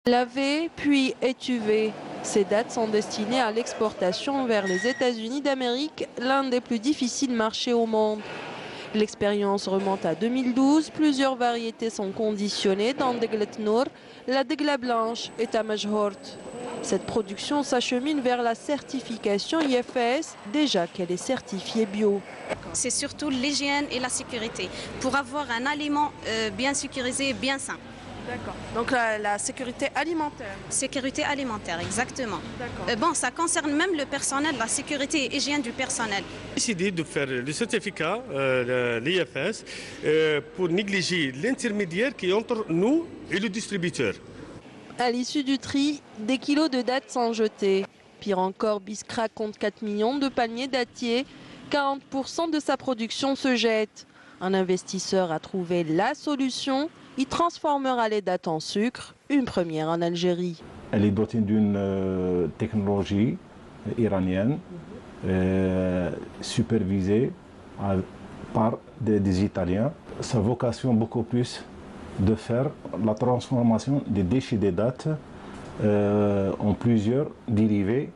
Lavé puis étuvé. Ces dattes sont destinées à l'exportation vers les États-Unis d'Amérique, l'un des plus difficiles marchés au monde. L'expérience remonte à 2012. Plusieurs variétés sont conditionnées dans Deglet Nour, la Degla blanche et Tamajhort. Cette production s'achemine vers la certification IFS, déjà qu'elle est certifiée bio. C'est surtout l'hygiène et la sécurité, pour avoir un aliment bien sécurisé et bien sain. D'accord. Donc la sécurité alimentaire. Sécurité alimentaire, exactement. D'accord. Bon, ça concerne même le personnel, la sécurité et hygiène du personnel. Décidé de faire le certificat, l'IFS, pour négliger l'intermédiaire qui est entre nous et le distributeur. À l'issue du tri, des kilos de dattes sont jetés. Pire encore, Biskra compte 4 millions de paniers dattiers. 40% de sa production se jette. Un investisseur a trouvé la solution. Il transformera les dattes en sucre, une première en Algérie. Elle est dotée d'une technologie iranienne supervisée par des Italiens. Sa vocation beaucoup plus de faire la transformation des déchets des dattes en plusieurs dérivés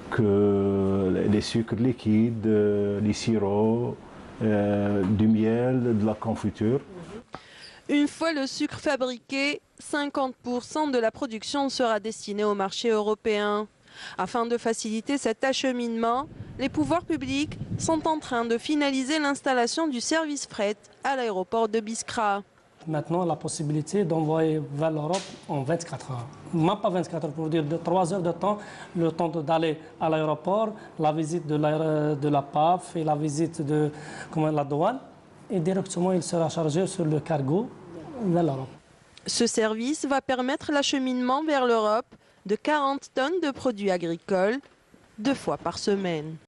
que les sucres liquides, les sirops, du miel, de la confiture. Une fois le sucre fabriqué, 50% de la production sera destinée au marché européen. Afin de faciliter cet acheminement, les pouvoirs publics sont en train de finaliser l'installation du service fret à l'aéroport de Biskra. Maintenant, la possibilité d'envoyer vers l'Europe en 24 heures. Même pas 24 heures, pour dire de 3 heures de temps, le temps d'aller à l'aéroport, la visite de la PAF et la visite de la douane. Et directement, il sera chargé sur le cargo vers l'Europe. Ce service va permettre l'acheminement vers l'Europe de 40 tonnes de produits agricoles 2 fois par semaine.